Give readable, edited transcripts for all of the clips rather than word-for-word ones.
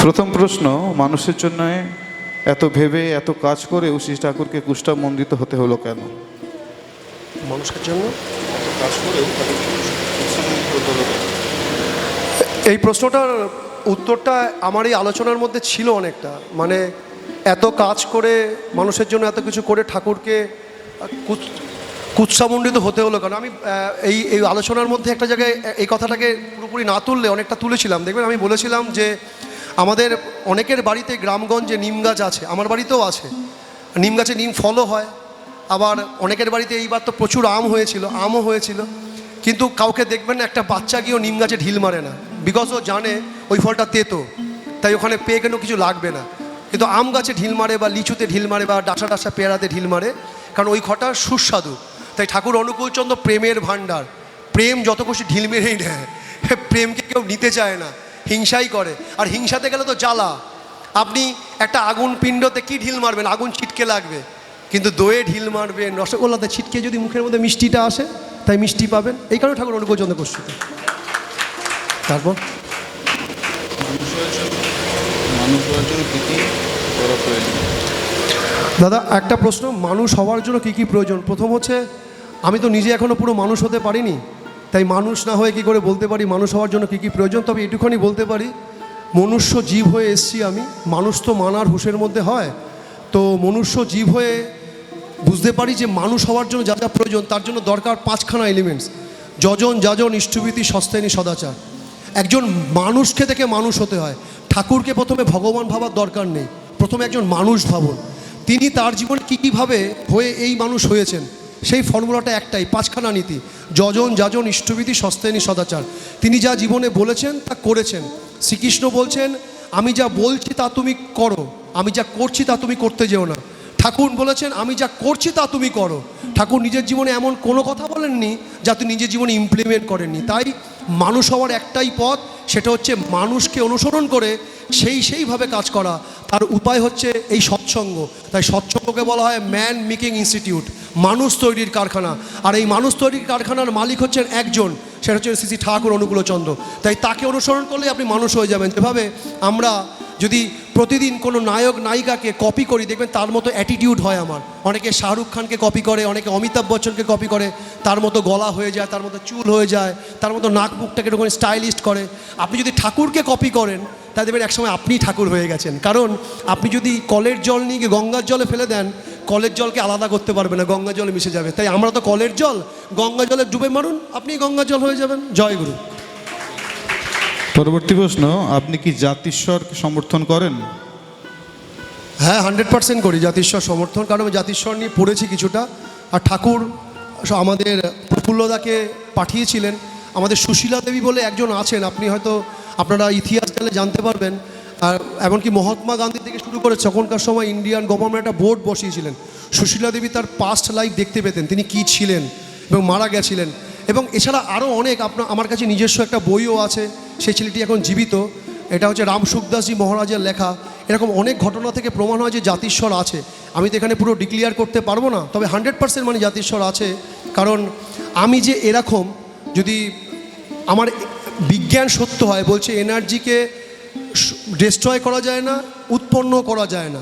প্রথম প্রশ্ন, মানুষের জন্য এত ভেবে এত কাজ করেও শ্রী ঠাকুরকে কুষ্ঠামণ্ডিত হতে হলো কেন? মানুষের জন্য কাজ করেও এই প্রশ্নটার উত্তরটা আমার এই আলোচনার মধ্যে ছিল অনেকটা, মানে এত কাজ করে মানুষের জন্য এত কিছু করে ঠাকুরকে কুৎসামণ্ডিত হতে হলো কেন। আমি এই আলোচনার মধ্যে একটা জায়গায় এই কথাটাকে পুরোপুরি না তুললে অনেকটা তুলেছিলাম। দেখবেন আমি বলেছিলাম যে আমাদের অনেকের বাড়িতে গ্রামগঞ্জে নিম গাছ আছে, আমার বাড়িতেও আছে। নিম গাছে নিম ফলও হয়, আবার অনেকের বাড়িতে এইবার তো প্রচুর আমও হয়েছিল, কিন্তু কাউকে দেখবেন না একটা বাচ্চা গিয়েও নিম গাছে ঢিল মারে না, বিকজ ও জানে ওই ফলটা তেতো, তাই ওখানে পেয়ে কেন কিছু লাগবে না। কিন্তু আম গাছে ঢিল মারে বা লিচুতে ঢিল মারে বা ডাঁসা ডাঁসা পেয়ারাতে ঢিল মারে, কারণ ওই খটা সুস্বাদু। তাই ঠাকুর অনুকূলচন্দ্র প্রেমের ভাণ্ডার, প্রেম যত খুশি ঢিল মেরেই নেয়, প্রেমকে কেউ নিতে চায় না, হিংসাই করে। আর হিংসাতে গেলে তো জ্বালা, আপনি একটা আগুন পিণ্ডতে কি ঢিল মারবেন, আগুন ছিটকে লাগবে, কিন্তু দইয়ে ঢিল মারবেন, রসগোল্লাতে ছিটকে যদি মুখের মধ্যে মিষ্টিটা আসে, তাই মিষ্টি পাবেন। এই কারণে ঠাকুর অনুকূলচন্দ্র গোস্বামী। তারপর দাদা একটা প্রশ্ন, মানুষ হওয়ার জন্য কী কী প্রয়োজন? প্রথম হচ্ছে, আমি তো নিজে এখনও পুরো মানুষ হতে পারিনি, তাই মানুষ না হয়ে কী করে বলতে পারি মানুষ হওয়ার জন্য কী কী প্রয়োজন। তবে এটুখানি বলতে পারি, মনুষ্য জীব হয়ে এসছি আমি, মানুষ তো মানার হুঁশের মধ্যে হয়, তো মনুষ্য জীব হয়ে বুঝতে পারি যে মানুষ হওয়ার জন্য যা যা প্রয়োজন তার জন্য দরকার পাঁচখানা এলিমেন্টস: যজন যাজন ইষ্টভীতি সস্তায়নী সদাচার। একজন মানুষকে থেকে মানুষ হতে হয়। ঠাকুরকে প্রথমে ভগবান ভাবার দরকার নেই, প্রথমে একজন মানুষ ভাবুন, তিনি তার জীবনে কী কীভাবে হয়ে এই মানুষ হয়েছেন, সেই ফর্মুলাটা একটাই, পাঁচখানা নীতি: যজন যাজন ইষ্টভীতি সস্তায়নী সদাচার। তিনি যা জীবনে বলেছেন তা করেছেন। শ্রীকৃষ্ণ বলছেন, আমি যা বলছি তা তুমি করো, আমি যা করছি তা তুমি করতে যেও না। ঠাকুর বলেছেন, আমি যা করছি তা তুমি করো। ঠাকুর নিজের জীবনে এমন কোনো কথা বলেননি যা তিনি নিজের জীবনে ইমপ্লিমেন্ট করেননি। তাই মানুষ হওয়ার একটাই পথ, সেটা হচ্ছে মানুষকে অনুসরণ করে সেইভাবে কাজ করা। তার উপায় হচ্ছে এই সৎসঙ্গ। তাই সৎসঙ্গকে বলা হয় ম্যান মেকিং ইনস্টিটিউট, মানুষ তৈরির কারখানা। আর এই মানুষ তৈরির কারখানার মালিক হচ্ছেন একজন, সেটা হচ্ছে শ্রী ঠাকুর অনুকূলচন্দ্র। তাই তাকে অনুসরণ করলে আপনি মানুষ হয়ে যাবেন। যেভাবে আমরা যদি প্রতিদিন কোনো নায়ক নায়িকাকে কপি করি, দেখবেন তার মতো অ্যাটিটিউড হয় আমার। অনেকে শাহরুখ খানকে কপি করে, অনেকে অমিতাভ বচ্চনকে কপি করে, তার মতো গলা হয়ে যায়, তার মতো চুল হয়ে যায়, তার মতো নাক মুখটাকে একটুখানি স্টাইলিস্ট করে। আপনি যদি ঠাকুরকে কপি করেন, তাই দেখবেন একসময় আপনিই ঠাকুর হয়ে গেছেন। কারণ আপনি যদি কলের জল নিয়ে গিয়ে গঙ্গার জলে ফেলে দেন, কলের জলকে আলাদা করতে পারবে না, গঙ্গা জলে মিশে যাবে। তাই আমরা তো কলের জল, গঙ্গা জলে ডুবে মারুন, আপনি গঙ্গা জল হয়ে যাবেন। জয় গুরু। পরবর্তী প্রশ্ন, আপনি কি জাতিস্বরকে সমর্থন করেন? হ্যাঁ, 100% করি জাতিস্বর সমর্থন, কারণ আমি জাতিস্বর নিয়ে পড়েছি কিছুটা। আর ঠাকুর আমাদের প্রফুল্লদাকে পাঠিয়েছিলেন। আমাদের সুশীলা দেবী বলে একজন আছেন, আপনি হয়তো আপনারা ইতিহাস জানলে জানতে পারবেন। আর এমনকি মহাত্মা গান্ধী থেকে শুরু করে তখনকার সময় ইন্ডিয়ান গভর্নমেন্ট একটা বোর্ড বসিয়েছিলেন। সুশীলা দেবী তার পাস্ট লাইফ দেখতে পেতেন, তিনি কী ছিলেন এবং মারা গেছিলেন। এবং এছাড়া আরও অনেক, আমার কাছে নিজস্ব একটা বইও আছে, সেই ছেলেটি এখন জীবিত। এটা হচ্ছে রামসুখদাসজি মহারাজের লেখা। এরকম অনেক ঘটনা থেকে প্রমাণ হয় যে জাতিস্বর আছে। আমি তো এখানে পুরো ডিক্লিয়ার করতে পারবো না, তবে 100% মানে জাতিস্বর আছে। কারণ আমি যে এরকম, যদি আমার বিজ্ঞান সত্য হয়, বলছে এনার্জিকে ডিস্ট্রয় করা যায় না, উৎপন্ন করা যায় না।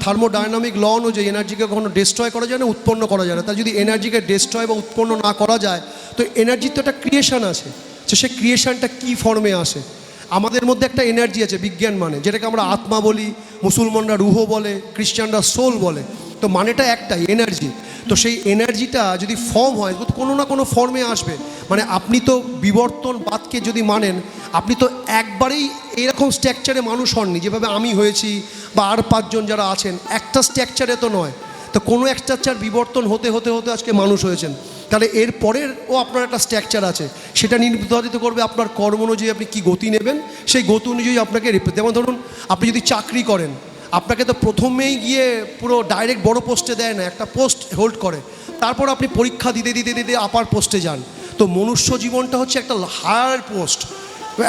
থার্মোডাইনামিক ল অনুযায়ী এনার্জিকে কখনো ডিস্ট্রয় করা যায় না, উৎপন্ন করা যায় না। তাই যদি এনার্জিকে ডিস্ট্রয় বা উৎপন্ন না করা যায়, তো এনার্জির তো একটা ক্রিয়েশান আছে। তো সেই ক্রিয়েশানটা কী ফর্মে আসে? আমাদের মধ্যে একটা এনার্জি আছে বিজ্ঞান মানে, যেটাকে আমরা আত্মা বলি, মুসলমানরা রুহ বলে, খ্রিস্টানরা সোল বলে। তো মানেটা একটাই, এনার্জি। তো সেই এনার্জিটা যদি ফর্ম হয়, কোনো না কোনো ফর্মে আসবে। মানে আপনি তো বিবর্তনবাদকে যদি মানেন, আপনি তো একবারেই এইরকম স্ট্রাকচারে মানুষ হননি যেভাবে আমি হয়েছি বা আর পাঁচজন যারা আছেন, একটা স্ট্রাকচারে তো নয়। তো কোনো এক স্ট্রাকচার বিবর্তন হতে হতে হতে আজকে মানুষ হয়েছেন। তাহলে এর পরেরও আপনার একটা স্ট্রাকচার আছে, সেটা নির্ধারিত করবে আপনার কর্ম অনুযায়ী আপনি কী গতি নেবেন, সেই গতি অনুযায়ী আপনাকে যেমন ধরুন, আপনি যদি চাকরি করেন, আপনাকে তো প্রথমেই গিয়ে পুরো ডাইরেক্ট বড় পোস্টে দেয় না, একটা পোস্ট হোল্ড করে, তারপর আপনি পরীক্ষা দিতে দিতে দিতে আপার পোস্টে যান। তো মনুষ্য জীবনটা হচ্ছে একটা হায়ার পোস্ট,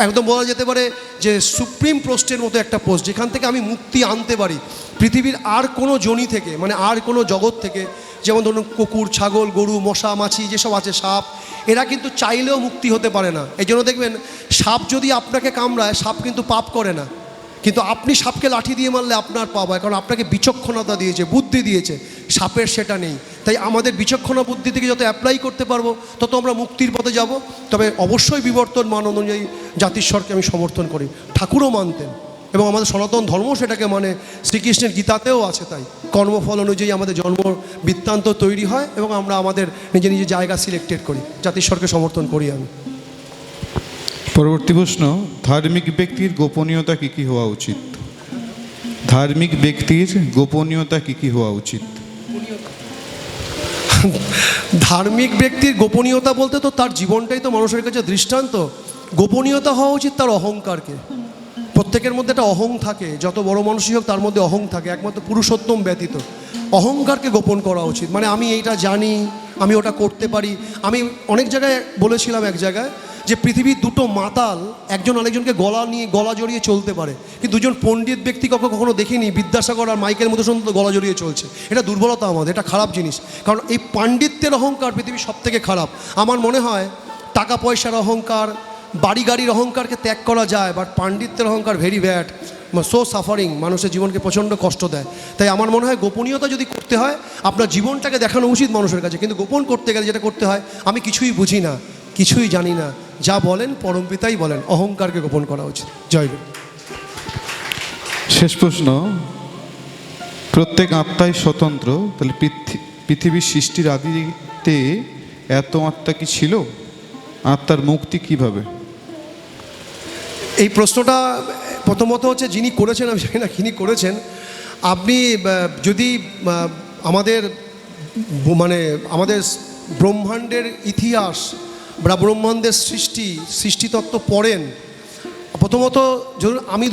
একদম বলা যেতে পারে যে সুপ্রিম পোস্টের মতো একটা পোস্ট, যেখান থেকে আমি মুক্তি আনতে পারি পৃথিবীর আর কোনো জনি থেকে, মানে আর কোনো জগৎ থেকে। যেমন ধরুন কুকুর, ছাগল, গরু, মশা, মাছি যেসব আছে, সাপ, এরা কিন্তু চাইলেও মুক্তি হতে পারে না। এই জন্য দেখবেন সাপ যদি আপনাকে কামড়ায়, সাপ কিন্তু পাপ করে না, কিন্তু আপনি সাপকে লাঠি দিয়ে মারলে আপনার পাওয়া, কারণ আপনাকে বিচক্ষণতা দিয়েছে, বুদ্ধি দিয়েছে, সাপের সেটা নেই। তাই আমাদের বিচক্ষণা বুদ্ধি থেকে যত অ্যাপ্লাই করতে পারবো তত আমরা মুক্তির পথে যাব। তবে অবশ্যই বিবর্তন মান অনুযায়ী জাতিস্বরকে আমি সমর্থন করি। ঠাকুরও মানতেন এবং আমাদের সনাতন ধর্ম সেটাকে মানে, শ্রীকৃষ্ণের গীতাতেও আছে। তাই কর্মফল অনুযায়ী আমাদের জন্ম বৃত্তান্ত তৈরি হয় এবং আমরা আমাদের নিজে নিজে জায়গা সিলেক্টেড করি। জাতিস্বরকে সমর্থন করি আমি। পরবর্তী প্রশ্ন, ধার্মিক ব্যক্তির গোপনীয়তা কী কী হওয়া উচিত? ধার্মিক ব্যক্তির গোপনীয়তা কী কী হওয়া উচিত? ধার্মিক ব্যক্তির গোপনীয়তা বলতে তো তার জীবনটাই তো মানুষের কাছে দৃষ্টান্ত। গোপনীয়তা হওয়া উচিত তার অহংকারকে। প্রত্যেকের মধ্যে একটা অহং থাকে, যত বড় মানুষই হোক তার মধ্যে অহং থাকে, একমাত্র পুরুষোত্তম ব্যতীত। অহংকারকে গোপন করা উচিত, মানে আমি এইটা জানি, আমি ওটা করতে পারি। আমি অনেক জায়গায় বলেছিলাম, এক জায়গায়, যে পৃথিবীর দুটো মাতাল একজন আরেকজনকে গলা জড়িয়ে চলতে পারে, কিন্তু দুজন পণ্ডিত ব্যক্তি কখনো দেখিনি বিদ্যাসাগর আর মাইকেল মধুসূদন গলা জড়িয়ে চলছে। এটা দুর্বলতা আমাদের, এটা খারাপ জিনিস। কারণ এই পাণ্ডিত্যের অহংকার পৃথিবীর সব থেকে খারাপ। আমার মনে হয় টাকা পয়সার অহংকার, বাড়ি গাড়ির অহংকারকে ত্যাগ করা যায়, বাট পাণ্ডিত্যের অহংকার ভেরি ব্যাড, সো সাফারিং, মানুষের জীবনকে প্রচণ্ড কষ্ট দেয়। তাই আমার মনে হয় গোপনীয়তা যদি করতে হয় আপনার জীবনটাকে দেখানো উচিত মানুষের কাছে, কিন্তু গোপন করতে গেলে যেটা করতে হয়, আমি কিছুই বুঝি না, কিছুই জানি না, যা বলেন পরমপিতাই বলেন, অহংকারকে গোপন করা উচিত। জয় গুরু। শেষ প্রশ্ন, প্রত্যেক আত্মাই স্বতন্ত্র, তাহলে পৃথিবীর সৃষ্টির আদিতে এত আত্মা কি ছিল? আত্মার মুক্তি কিভাবে? এই প্রশ্নটা প্রথমত হচ্ছে যিনি করেছেন, আমি জানি না যিনি করেছেন, আপনি যদি আমাদের মানে আমাদের ব্রহ্মাণ্ডের ইতিহাস বা ব্রহ্মাণ্ডের সৃষ্টিতত্ত্ব পড়েন, প্রথমত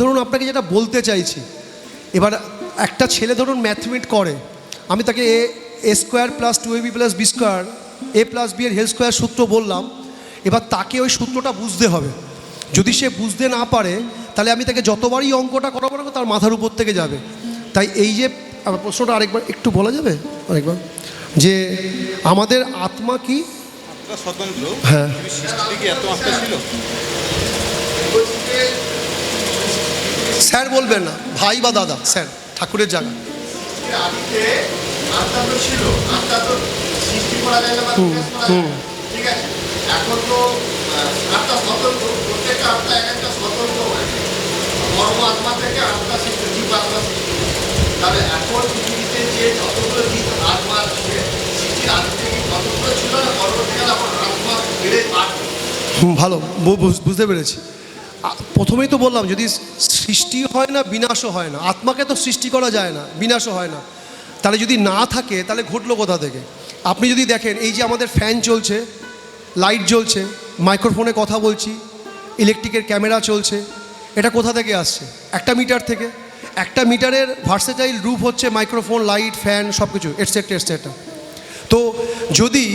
ধরুন আপনাকে যেটা বলতে চাইছি, এবার একটা ছেলে ধরুন ম্যাথমেট করে, আমি তাকে A square plus 2ab plus B square A plus B এর হোল স্কোয়ার সূত্র বললাম, এবার তাকে ওই সূত্রটা বুঝতে হবে। যদি সে বুঝতে না পারে তাহলে আমি তাকে যতবারই অঙ্কটা করাবো না তার মাথার উপর থেকে যাবে। তাই এই যে আমার প্রশ্নটা আরেকবার একটু বলা যাবে, আরেকবার, যে আমাদের আত্মা কি স্বতন্ত্র, হ্যাঁ, এত আত্মা ছিল? স্যার বলবেন না, ভাই বা দাদা, স্যার, ঠাকুরের জায়গা। আত্মা তো ছিল, আত্মা তো সৃষ্টি করা যায় না বা বিকাশ করা যায় না। ঠিক আছে, এখন তো আত্মা স্বতন্ত্র, প্রত্যেকটা আত্মা এক একটা স্বতন্ত্র হয়েছে। কর্ম আত্মা থেকে আত্মা সৃষ্টি, জীব আত্মা সৃষ্টি। তাহলে এখন পৃথিবীতে যে যতগুলো জীব আত্মা আছে, সৃষ্টির আগে থেকে যতগুলো ছিল না, পরবর্তীকালে এখন আত্মা বেড়ে বাড়বে। ভালো, বুঝতে পেরেছি। প্রথমেই তো বললাম, যদি সৃষ্টি হয় না বিনাশও হয় না, আত্মাকে তো সৃষ্টি করা যায় না, বিনাশও হয় না, তাহলে যদি না থাকে তাহলে ঘটলো কোথা থেকে? আপনি যদি দেখেন, এই যে আমাদের ফ্যান চলছে, লাইট জ্বলছে, মাইক্রোফোনে কথা বলছি, ইলেকট্রিকের ক্যামেরা চলছে, এটা কোথা থেকে আসছে? একটা মিটার থেকে। একটা মিটারের ভার্সেটাইল রূপ হচ্ছে মাইক্রোফোন, লাইট, ফ্যান, সব কিছু এটসেট্রা এটসেট্রা। তো যদি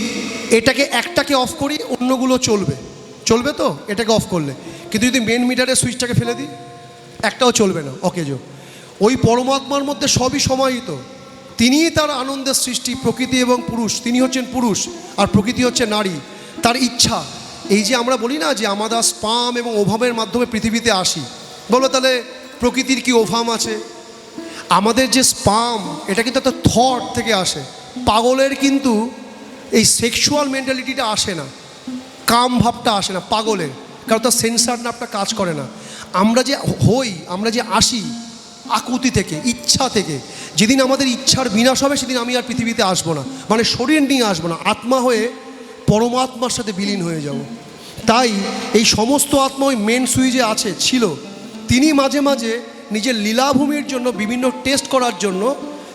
একটাকে অফ করি, অন্যগুলো চলবে তো এটাকে অফ করলে, কিন্তু যদি মেন মিটারের সুইচটাকে ফেলে দিই, একটাও চলবে না, অকেজো। ওই পরমাত্মার মধ্যে সবই সমাহিত, তিনিই তার আনন্দের সৃষ্টি। প্রকৃতি এবং পুরুষ, তিনি হচ্ছেন পুরুষ আর প্রকৃতি হচ্ছে নারী। তার ইচ্ছা, এই যে আমরা বলি না যে আমরা স্পাম এবং ওভামের মাধ্যমে পৃথিবীতে আসি, বলো তাহলে প্রকৃতির কি ওভাম আছে? আমাদের যে স্পাম, এটা কিন্তু একটা থট থেকে আসে। পাগলের কিন্তু এই সেক্সুয়াল মেন্টালিটিটা আসে না, কাম ভাবটা আসে না পাগলের, কারণ তার সেন্সার নাপটা কাজ করে না। আমরা যে আসি আকুতি থেকে, ইচ্ছা থেকে। যেদিন আমাদের ইচ্ছার বিনাশ হবে সেদিন আমি আর পৃথিবীতে আসবো না, মানে শরীর নিয়ে আসবো না, আত্মা হয়ে পরমাত্মার সাথে বিলীন হয়ে যাব। তাই এই সমস্ত আত্মা ওই মেন সুইচে ছিল। তিনি মাঝে মাঝে নিজের লীলাভূমির জন্য বিভিন্ন টেস্ট করার জন্য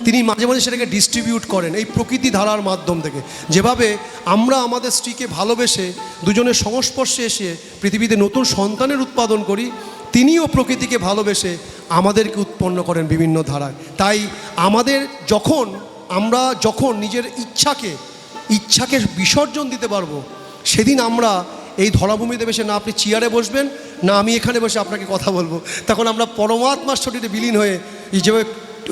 তিনি মাঝে মাঝে সেটাকে ডিস্ট্রিবিউট করেন এই প্রকৃতি ধারার মাধ্যম থেকে। যেভাবে আমরা আমাদের স্ত্রীকে ভালোবেসে দুজনের সংস্পর্শে এসে পৃথিবীতে নতুন সন্তানের উৎপাদন করি, তিনিও প্রকৃতিকে ভালোবেসে আমাদেরকে উৎপন্ন করেন বিভিন্ন ধারায়। তাই আমরা যখন নিজের ইচ্ছাকে বিসর্জন দিতে পারবো, সেদিন আমরা এই ধরাভূমিতে বসে, না আপনি চেয়ারে বসবেন, না আমি এখানে বসে আপনাকে কথা বলবো, তখন আমরা পরমাত্মার শরীরে বিলীন হয়ে,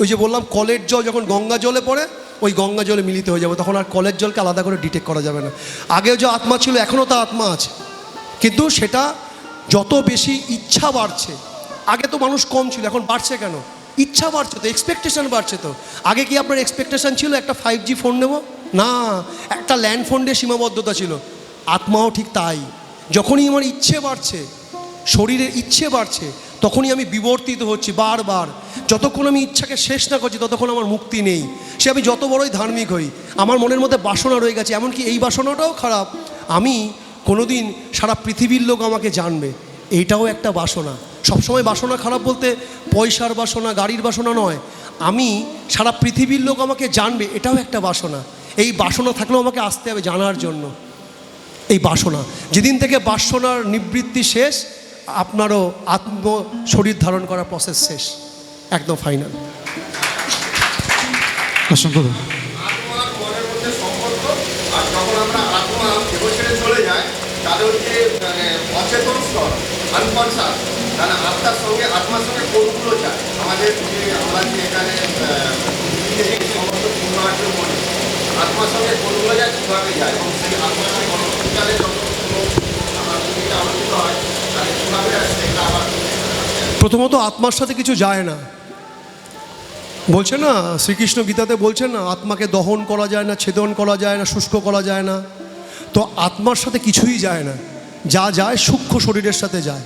ওই যে বললাম কলের জল যখন গঙ্গা জলে পড়ে, ওই গঙ্গা জলে মিলিত হয়ে যাবে, তখন আর কলের জলকে আলাদা করে ডিটেক্ট করা যাবে না। আগেও যে আত্মা ছিল, এখনও তা আত্মা আছে, কিন্তু সেটা যত বেশি ইচ্ছা বাড়ছে, আগে তো মানুষ কম ছিল, এখন বাড়ছে কেন? ইচ্ছা বাড়ছে তো, এক্সপেকটেশন বাড়ছে তো। আগে কি আপনার এক্সপেকটেশন ছিল একটা 5G ফোন নেব? না, একটা ল্যান্ড ফোনের সীমাবদ্ধতা ছিল। আত্মাও ঠিক তাই, যখনই আমার ইচ্ছে বাড়ছে, শরীরের ইচ্ছে বাড়ছে, তখনই আমি বিবর্তিত হচ্ছি বারবার। যতক্ষণ আমি ইচ্ছাকে শেষ না করছি ততক্ষণ আমার মুক্তি নেই। সে আমি যত বড়ই ধার্মিক হই, আমার মনের মধ্যে বাসনা রয়ে গেছে। এমনকি এই বাসনাটাও খারাপ, আমি কোনোদিন সারা পৃথিবীর লোক আমাকে জানবে, এইটাও একটা বাসনা। সবসময় বাসনা খারাপ বলতে পয়সার বাসনা, গাড়ির বাসনা নয়। আমি সারা পৃথিবীর লোক আমাকে জানবে, এটাও একটা বাসনা। এই বাসনা থাকলেও আমাকে আসতে হবে জানার জন্য। এই বাসনা যেদিন থেকে বাসনার নিবৃত্তি শেষ, আপনারও আত্ম শরীর ধারণ করার প্রসেস শেষ, একদম ফাইনাল। অসংখ্য ধন্যবাদ। আত্মার মনের মধ্যে সম্পর্ক, আর যখন আমরা আত্মা দেহ ছেড়ে চলে যায়, তাদের যে অচেতন স্তর, আনকনসাস, তাহলে আত্মার সঙ্গে আত্মার সঙ্গে কোনগুলো যায় আমাদের যে আমরা যে এখানে সমস্ত পূর্ণার্য মনে আত্মার সঙ্গে কোনগুলো যায়, কীভাবে যায়, এবং সেই আত্মার সঙ্গে পরবর্তীকালে যখন কোনো আমার ভূমিকা আলোচিত হয় তাহলে কীভাবে সেটা আবার প্রথমত আত্মার সাথে কিছু যায় না, বলছে না শ্রীকৃষ্ণ গীতাতে বলছেন না, আত্মাকে দহন করা যায় না, ছেদন করা যায় না, শুষ্ক করা যায় না। তো আত্মার সাথে কিছুই যায় না, যা যায় সূক্ষ্ম শরীরের সাথে যায়।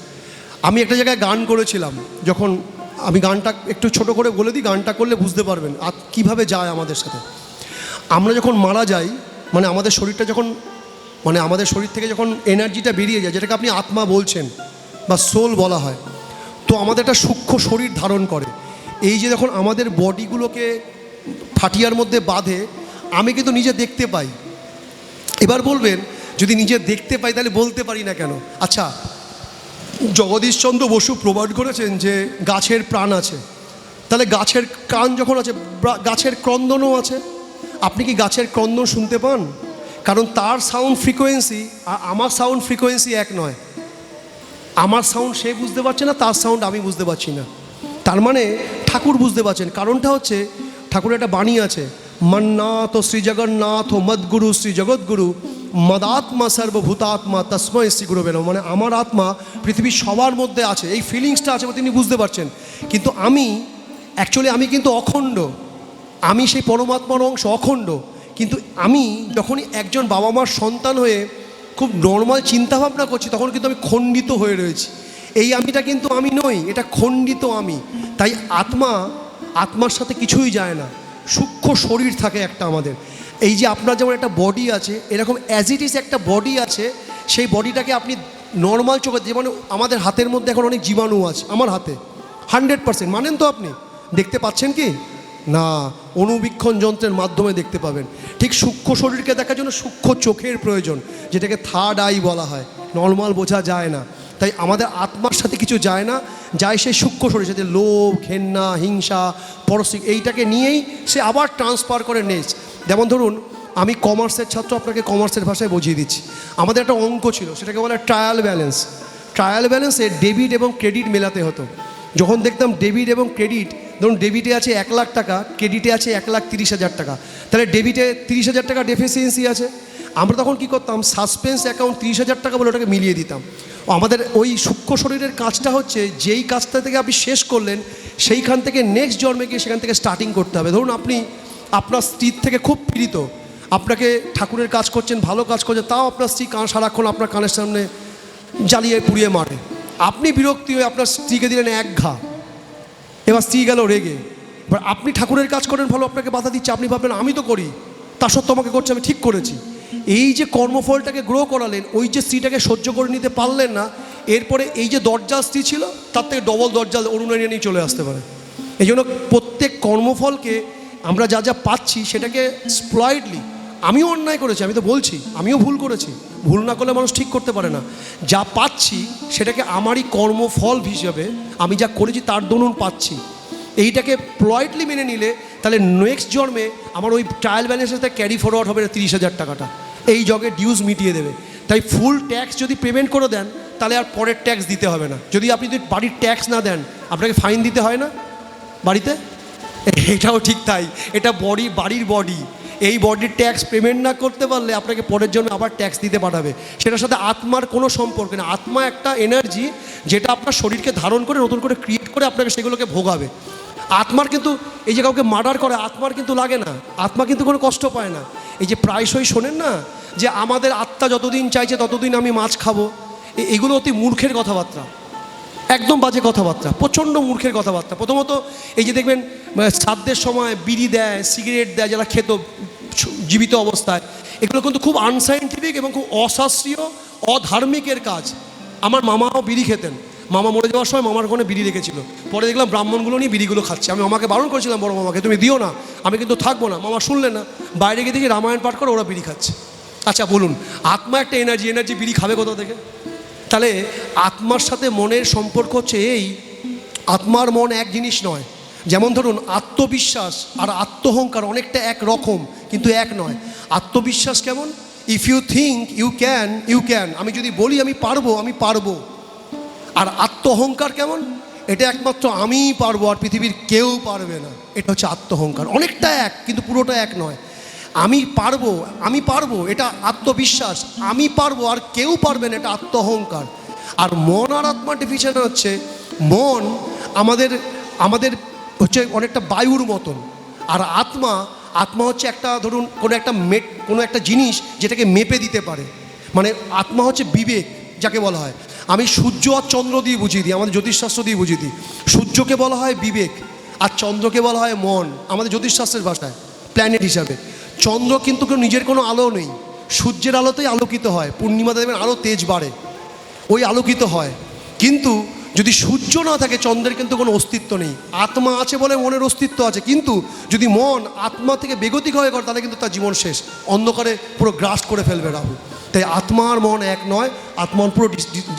আমি একটা জায়গায় গান করেছিলাম, যখন আমি গানটা একটু ছোট করে বলে দিই, গানটা করলে বুঝতে পারবেন কীভাবে যায় আমাদের সাথে। আমরা যখন মারা যাই, মানে আমাদের শরীরটা যখন, মানে আমাদের শরীর থেকে যখন এনার্জিটা বেরিয়ে যায়, যেটাকে আপনি আত্মা বলছেন বা সোল বলা হয়, তো আমাদের একটা সূক্ষ্ম শরীর ধারণ করে। এই যে যখন আমাদের বডিগুলোকে ফাটিয়ার মধ্যে বাঁধে, আমি কিন্তু নিজে দেখতে পাই। এবার বলবেন যদি নিজে দেখতে পাই তাহলে বলতে পারি না কেন? আচ্ছা, জগদীশচন্দ্র বসু প্রমাণ করেছেন যে গাছের প্রাণ আছে, তাহলে গাছের কান যখন আছে, গাছের ক্রন্দনও আছে। আপনি কি গাছের ক্রন্দন শুনতে পান? কারণ তার সাউন্ড ফ্রিকোয়েন্সি আর আমার সাউন্ড ফ্রিকোয়েন্সি এক নয়। আমার সাউন্ড সে বুঝতে পারছে না, তার সাউন্ড আমি বুঝতে পারছি না। তার মানে ঠাকুর বুঝতে পারছেন। কারণটা হচ্ছে ঠাকুরের একটা বাণী আছে, মন্নাথ শ্রী জগন্নাথ মদ্গুরু শ্রী জগৎগুরু মদাত্মা সর্বভূতাত্মা তস্মৈ শ্রী গুরুবে নমঃ। মানে আমার আত্মা পৃথিবীর সবার মধ্যে আছে, এই ফিলিংসটা আছে, তিনি বুঝতে পারছেন। কিন্তু আমি অ্যাকচুয়ালি আমি কিন্তু অখণ্ড, আমি সেই পরমাত্মার অংশ, অখণ্ড। কিন্তু আমি যখনই একজন বাবা মার সন্তান হয়ে খুব নর্মাল চিন্তাভাবনা করছি, তখন কিন্তু আমি খণ্ডিত হয়ে রয়েছি। এই আমিটা কিন্তু আমি নই, এটা খণ্ডিত আমি। তাই আত্মার সাথে কিছুই যায় না, সূক্ষ্ম শরীর থাকে একটা আমাদের। এই যে আপনার যেমন একটা বডি আছে, এরকম অ্যাজ ইট ইজ একটা বডি আছে। সেই বডিটাকে আপনি নর্মাল চোখে, যেমন আমাদের হাতের মধ্যে এখন অনেক জীবাণু আছে, আমার হাতে 100%, মানেন তো? আপনি দেখতে পাচ্ছেন কি না? অণুবীক্ষণ যন্ত্রের মাধ্যমে দেখতে পাবেন। ঠিক সূক্ষ্ম শরীরকে দেখার জন্য সূক্ষ্ম চোখের প্রয়োজন, যেটাকে থার্ড আই বলা হয়। নর্মাল বোঝা যায় না। তাই আমাদের আত্মার সাথে কিছু যায় না, যায় সেই সূক্ষ্ম শরীর সাথে লোভ, ঘেন্না, হিংসা, পরশিক, এইটাকে নিয়েই সে আবার ট্রান্সফার করে নেক্সট। যেমন ধরুন আমি কমার্সের ছাত্র, আপনাকে কমার্সের ভাষায় বুঝিয়ে দিচ্ছি। আমাদের একটা অঙ্ক ছিল, সেটাকে বলে ট্রায়াল ব্যালেন্স। ট্রায়াল ব্যালেন্সে ডেবিট এবং ক্রেডিট মেলাতে হতো। যখন দেখতাম ডেবিট এবং ক্রেডিট, ধরুন ডেবিটে আছে 1 লাখ টাকা, ক্রেডিটে আছে 1,30,000 টাকা, তাহলে ডেবিটে 30,000 টাকা ডেফিসিয়েন্সি আছে। আমরা তখন কী করতাম, সাসপেন্স অ্যাকাউন্ট 30,000 টাকা বলে ওটাকে মিলিয়ে দিতাম। আমাদের ওই সূক্ষ্ম শরীরের কাজটা হচ্ছে, যেই কাজটা থেকে আপনি শেষ করলেন, সেইখান থেকে নেক্সট জন্মে গিয়ে সেখান থেকে স্টার্টিং করতে হবে। ধরুন আপনি আপনার স্ত্রীর থেকে খুব পীড়িত, আপনাকে ঠাকুরের কাজ করছেন, ভালো কাজ করছেন, তাও আপনার স্ত্রী সারাক্ষণ আপনার কানের সামনে জ্বালিয়ে পুড়িয়ে মারে। আপনি বিরক্তি হয়ে আপনার স্ত্রীকে দিলেন 1 ঘা, এবার স্ত্রী গেল রেগে। এবার আপনি ঠাকুরের কাজ করেন ভালো, আপনাকে বাধা দিচ্ছে, আপনি ভাবলেন আমি তো করি, তা সত্ত্বেও আমাকে করছে, আমি ঠিক করেছি। এই যে কর্মফলটাকে গ্রো করালেন, ওই যে স্ত্রীটাকে সহ্য করে নিতে পারলেন না, এরপরে এই যে দরজাল স্ত্রী ছিল, তার থেকে ডবল দরজাল অরুণানী নিয়ে চলে আসতে পারে। এই জন্য প্রত্যেক কর্মফলকে আমরা যা যা পাচ্ছি সেটাকে স্প্লয়েডলি, আমিও অন্যায় করেছি, আমি তো বলছি, আমিও ভুল করেছি, ভুল না করলে মানুষ ঠিক করতে পারে না। যা পাচ্ছি সেটাকে আমারই কর্মফল হিসাবে আমি যা করেছি তার দরুন পাচ্ছি। এইটাকে প্লয়েডলি মেনে নিলে তাহলে নেক্সট জন্মে আমার ওই ট্রায়াল ব্যালেন্সের সাথে ক্যারি ফরওয়ার্ড হবে না 30,000 টাকাটা, এই জগে ডিউজ মিটিয়ে দেবে। তাই ফুল ট্যাক্স যদি পেমেন্ট করে দেন, তাহলে আর পরের ট্যাক্স দিতে হবে না। যদি আপনি যদি বাড়ির ট্যাক্স না দেন, আপনাকে ফাইন দিতে হয় না বাড়িতে? এটাও ঠিক তাই, এটা বাড়ির বডি, এই বডির ট্যাক্স পেমেন্ট না করতে পারলে আপনাকে পরের জন্য আবার ট্যাক্স দিতে পাঠাবে। সেটার সাথে আত্মার কোনো সম্পর্ক না। আত্মা একটা এনার্জি যেটা আপনার শরীরকে ধারণ করে নতুন করে ক্রিয়েট করে আপনাকে সেগুলোকে ভোগাবে। আত্মার কিন্তু এই যে কাউকে মার্ডার করে আত্মার কিন্তু লাগে না, আত্মা কিন্তু কোনো কষ্ট পায় না। এই যে প্রায়শই শোনেন না যে আমাদের আত্মা যতদিন চাইছে ততদিন আমি মাছ খাবো, এগুলো অতি মূর্খের কথাবার্তা, একদম বাজে কথাবার্তা, প্রচণ্ড মূর্খের কথাবার্তা। প্রথমত এই যে দেখবেন শ্রাদ্ধের সময় বিড়ি দেয়, সিগারেট দেয় যারা খেত জীবিত অবস্থায়, এগুলো কিন্তু খুব আনসাইন্টিফিক এবং খুব অশাস্ত্রীয় অধার্মিকের কাজ। আমার মামাও বিড়ি খেতেন, মামা মরে যাওয়ার সময় মামার ওখানে বিড়ি রেখেছিল, পরে দেখলাম ব্রাহ্মণগুলো নিয়ে বিড়িগুলো খাচ্ছে। আমি মামাকে বারণ করেছিলাম, বড় মামাকে তুমি দিও না, আমি কিন্তু থাকবো না। মামা শুনলেন না, বাইরে গিয়ে দেখি রামায়ণ পাঠ করে ওরা বিড়ি খাচ্ছে। আচ্ছা বলুন, আত্মা একটা এনার্জি বিড়ি খাবে কোথা থেকে? তাহলে আত্মার সাথে মনের সম্পর্ক হচ্ছে এই, আত্মার মন এক জিনিস নয়। যেমন ধরুন আত্মবিশ্বাস আর আত্মহংকার অনেকটা এক রকম কিন্তু এক নয়। আত্মবিশ্বাস কেমন? If you think you can, you can, আমি যদি বলি আমি পারবো, আমি পারবো। আর আত্মহংকার কেমন? এটা একমাত্র আমিই পারবো আর পৃথিবীর কেউ পারবে না, এটা হচ্ছে আত্মহংকার। অনেকটা এক কিন্তু পুরোটা এক নয়। আমি পারবো এটা আত্মবিশ্বাস, আমি পারবো আর কেউ পারবে না এটা আত্মহংকার। আর মন আর আত্মার ডিফিশন হচ্ছে, মন আমাদের হচ্ছে অনেকটা বায়ুর মতন, আর আত্মা হচ্ছে একটা ধরুন কোনো একটা জিনিস যেটাকে মেপে দিতে পারে। মানে আত্মা হচ্ছে বিবেক যাকে বলা হয়। আমি সূর্য আর চন্দ্র দিয়ে বুঝিয়ে দিই, আমাদের জ্যোতিষশাস্ত্র দিয়ে বুঝিয়ে দিই। সূর্যকে বলা হয় বিবেক আর চন্দ্রকে বলা হয় মন, আমাদের জ্যোতিষশাস্ত্রের ভাষায় প্ল্যানেট হিসাবে। চন্দ্র কিন্তু নিজের কোনো আলো নেই, সূর্যের আলোতেই আলোকিত হয়। পূর্ণিমাতে দেখবেন আরও তেজ বাড়ে, ওই আলোকিত হয়। কিন্তু যদি সূর্য না থাকে চন্দ্রের কিন্তু কোনো অস্তিত্ব নেই। আত্মা আছে বলে মনের অস্তিত্ব আছে, কিন্তু যদি মন আত্মা থেকে বেগতিক হয়ে করে তাহলে কিন্তু তার জীবন শেষ, অন্ধকারে পুরো গ্রাস করে ফেলবে রাহু। তাই আত্মা আর মন এক নয়, আত্মার পুরো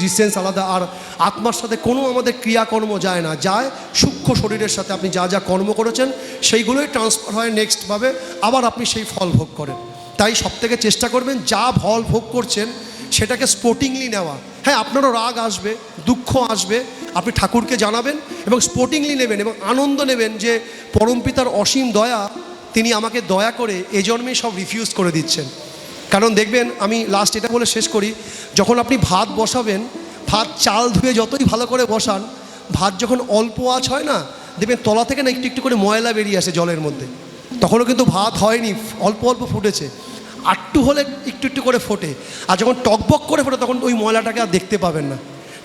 ডিস্টেন্স আলাদা। আর আত্মার সাথে কোনো আমাদের ক্রিয়াকর্ম যায় না, যায় সূক্ষ্ম শরীরের সাথে। আপনি যা যা কর্ম করেছেন সেইগুলোই ট্রান্সফার হয় নেক্সটভাবে, আবার আপনি সেই ফল ভোগ করেন। তাই সবথেকে চেষ্টা করবেন যা ফল ভোগ করছেন সেটাকে স্পোর্টিংলি নেওয়া। হ্যাঁ, আপনারও রাগ আসবে, দুঃখ আসবে, আপনি ঠাকুরকে জানাবেন এবং স্পোর্টিংলি নেবেন এবং আনন্দ নেবেন যে পরমপিতার অসীম দয়া, তিনি আমাকে দয়া করে এ জন্মে সব রিফিউজ করে দিচ্ছেন। কারণ দেখবেন, আমি লাস্ট এটা বলে শেষ করি, যখন আপনি ভাত বসাবেন, ভাত চাল ধুয়ে যতই ভালো করে বসান, ভাত যখন অল্প আঁচ হয় না, দেখবেন তলা থেকে না একটু একটু করে ময়লা বেরিয়ে আসে জলের মধ্যে, তখনও কিন্তু ভাত হয়নি, অল্প অল্প ফুটেছে। আটটু হলে একটু একটু করে ফোটে, আর যখন টকবক করে ফোটে তখন ওই ময়লাটাকে আর দেখতে পাবেন না।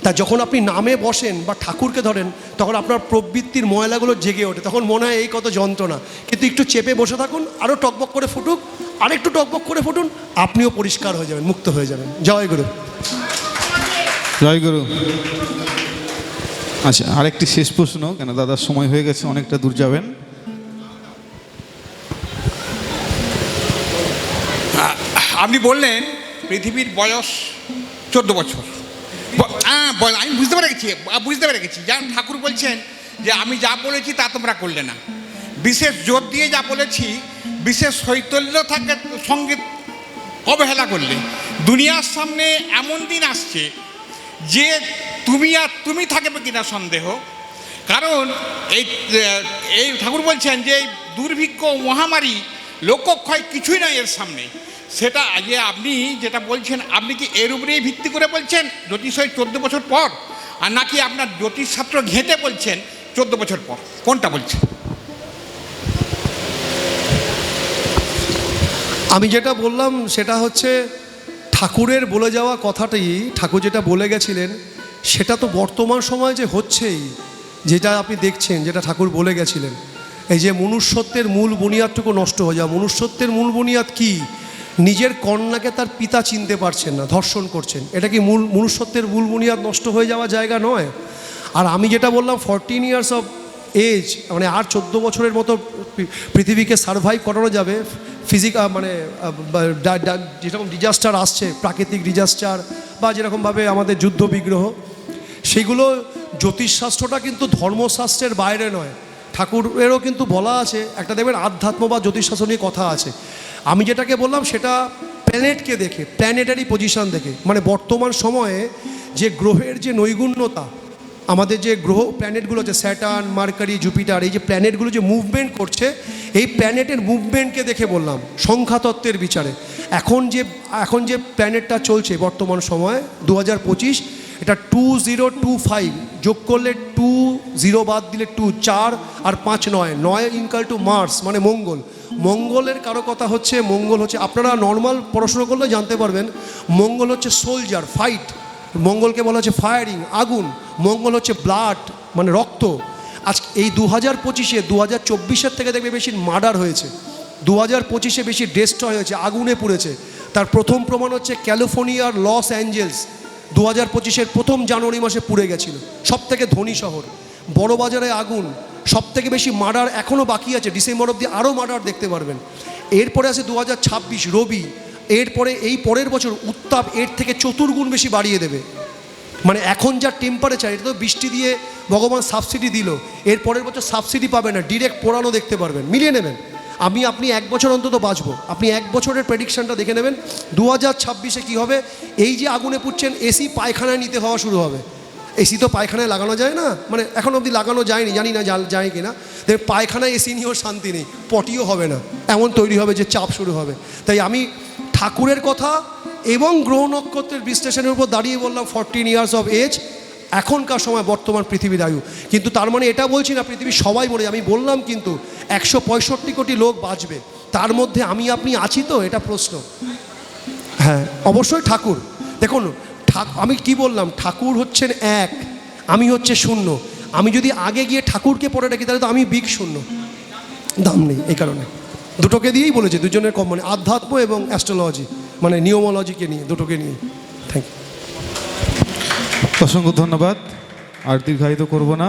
তা যখন আপনি নামে বসেন বা ঠাকুরকে ধরেন, তখন আপনার প্রবৃত্তির ময়লাগুলো জেগে ওঠে, তখন মনে হয় এই কত যন্ত্রণা। কিন্তু একটু চেপে বসে থাকুন, আরও টকবক করে ফুটুক, আরেকটু টকবক করে ফুটুন, আপনিও পরিষ্কার হয়ে যাবেন, মুক্ত হয়ে যাবেন। জয় গুরু। জয় গুরু। আচ্ছা, আরেকটি শেষ প্রশ্ন, কেন দাদার সময় হয়ে গেছে, অনেকটা দূর যাবেন। আপনি বললেন পৃথিবীর বয়স 14 বছর। আমি বুঝতে পেরে গেছি। যেমন ঠাকুর বলছেন যে আমি যা বলেছি তা তোমরা করলে না, বিশেষ জোর দিয়ে যা বলেছি, বিশেষ শৈতল্য থাকে সঙ্গে অবহেলা করলে। দুনিয়ার সামনে এমন দিন আসছে যে তুমি থাকবে কিনা সন্দেহ। কারণ এই ঠাকুর বলছেন যে এই দুর্ভিক্ষ মহামারী লোকক্ষয় কিছুই নয় এর সামনে। সেটা যে আপনি যেটা বলছেন, আপনি কি এর উপরেই ভিত্তি করে বলছেন জ্যোতিষ 14 বছর পর, আর নাকি আপনার জ্যোতিষশাস্ত্র ঘেঁটে বলছেন 14 বছর পর? কোনটা বলছেন? আমি যেটা বললাম সেটা হচ্ছে ঠাকুরের বলে যাওয়া কথাটি, ঠাকুর যেটা বলে গেছিলেন সেটা তো বর্তমান সময় যে হচ্ছেই, যেটা আপনি দেখছেন, যেটা ঠাকুর বলে গেছিলেন। এই যে মনুষ্যত্বের মূল বুনিয়াদটুকু নষ্ট হয়ে যাওয়া। মনুষ্যত্বের মূল বুনিয়াদ কি? নিজের কন্যাকে তার পিতা চিনতে পারছেন না, ধর্ষণ করছেন। এটা কি মনুষ্যত্বের মূল বুনিয়াদ নষ্ট হয়ে যাওয়া জায়গা নয়? আর আমি যেটা বললাম 14 ইয়ার্স অফ এজ, মানে আর 14 বছরের মতো পৃথিবীকে সারভাইভ করানো যাবে। মানে যেরকম ডিজাস্টার আসছে, প্রাকৃতিক ডিজাস্টার বা যেরকমভাবে আমাদের যুদ্ধ বিগ্রহ, সেগুলো জ্যোতিষশাস্ত্রটা কিন্তু ধর্মশাস্ত্রের বাইরে নয়। ঠাকুরেরও কিন্তু বলা আছে, একটা দেখবেন আধ্যাত্ম বা জ্যোতিষশাস্ত্র নিয়ে কথা আছে। আমি যেটাকে বললাম সেটা প্ল্যানেটকে দেখে, প্ল্যানেটারি পজিশন দেখে, মানে বর্তমান সময়ে যে গ্রহের যে নৈগুণ্যতা, আমাদের যে গ্রহ প্ল্যানেটগুলো আছে স্যাটার্ন, মার্কারি, জুপিটার, এই যে প্ল্যানেটগুলো যে মুভমেন্ট করছে, এই প্ল্যানেটের মুভমেন্টকে দেখে বললাম সংখ্যাতত্ত্বের বিচারে এখন যে প্ল্যানেটটা চলছে বর্তমান সময় 2025, এটা 2025, যোগ করলে 20 বাদ দিলে 2, 4 আর 5 9 ইনকাল টু মার্স মানে মঙ্গলের কারো কথা হচ্ছে, মঙ্গল হচ্ছে, আপনারা নর্মাল পড়াশোনা করলে জানতে পারবেন, মঙ্গল হচ্ছে সোলজার, ফাইট, মঙ্গলকে বলা হচ্ছে ফায়ারিং, আগুন, মঙ্গল হচ্ছে ব্লাড মানে রক্ত। আজ এই 2025-এ 2024-এর থেকে দেখবে বেশি মার্ডার হয়েছে, 2025-এ বেশি ডেস্ট্রয় হয়েছে, আগুনে পুড়েছে। তার প্রথম প্রমাণ হচ্ছে ক্যালিফোর্নিয়ার লস অ্যাঞ্জেলস 2025-এর প্রথম জানুয়ারি মাসে পুড়ে গেছিল, সব থেকে ধনী শহর। বড় বাজারে আগুন, সব থেকে বেশি মার্ডার এখনও বাকি আছে, ডিসেম্বর অবধি আরও মার্ডার দেখতে পারবেন। এরপরে আছে 2026 রবি, এরপরে এই পরের বছর উত্তাপ এর থেকে 4 গুণ বেশি বাড়িয়ে দেবে। মানে এখন যা টেম্পারেচার, এটা তো বৃষ্টি দিয়ে ভগবান সাবসিডি দিল, এর পরের বছর সাবসিডি পাবেন না, ডিরেক্ট পোড়ানো দেখতে পারবেন, মিলিয়ে নেবেন। আপনি 1 বছর অন্তত বাঁচবো, আপনি 1 বছরের প্রেডিকশানটা দেখে নেবেন 2026-এ কী হবে। এই যে আগুনে পুড়ছেন, এসি পায়খানায় নিতে হওয়া শুরু হবে। এসি তো পায়খানায় লাগানো যায় না, মানে এখন অবধি লাগানো যায়নি, জানি না যায় কি না। দেখবেন পায়খানায় এসি নিয়েও শান্তি নেই, পটিও হবে না, এমন তৈরি হবে যে চাপ শুরু হবে। তাই আমি ঠাকুরের কথা এবং গ্রহ নক্ষত্রের বিশ্লেষণের উপর দাঁড়িয়ে বললাম 14 ইয়ার্স অফ এজ এখনকার সময় বর্তমান পৃথিবীর আয়ু। কিন্তু তার মানে এটা বলছি না পৃথিবীর সবাই মরে, আমি বললাম কিন্তু 165 কোটি লোক বাঁচবে, তার মধ্যে আপনি আছি তো, এটা প্রশ্ন। হ্যাঁ অবশ্যই ঠাকুর, দেখুন আমি কি বললাম, ঠাকুর হচ্ছেন 1, আমি হচ্ছে 0। আমি যদি আগে গিয়ে ঠাকুরকে পড়ে রাখি তাহলে তো আমি বিগ 0, দাম নেই। এই কারণে দুটোকে দিয়েই বলেছে, দুজনের কম, মানে আধ্যাত্ম এবং অ্যাস্ট্রোলজি মানে নিউমোলজিকে নিয়ে, দুটোকে নিয়ে। Thank you. অসংখ্য ধন্যবাদ, আর দীর্ঘায়িত করব না।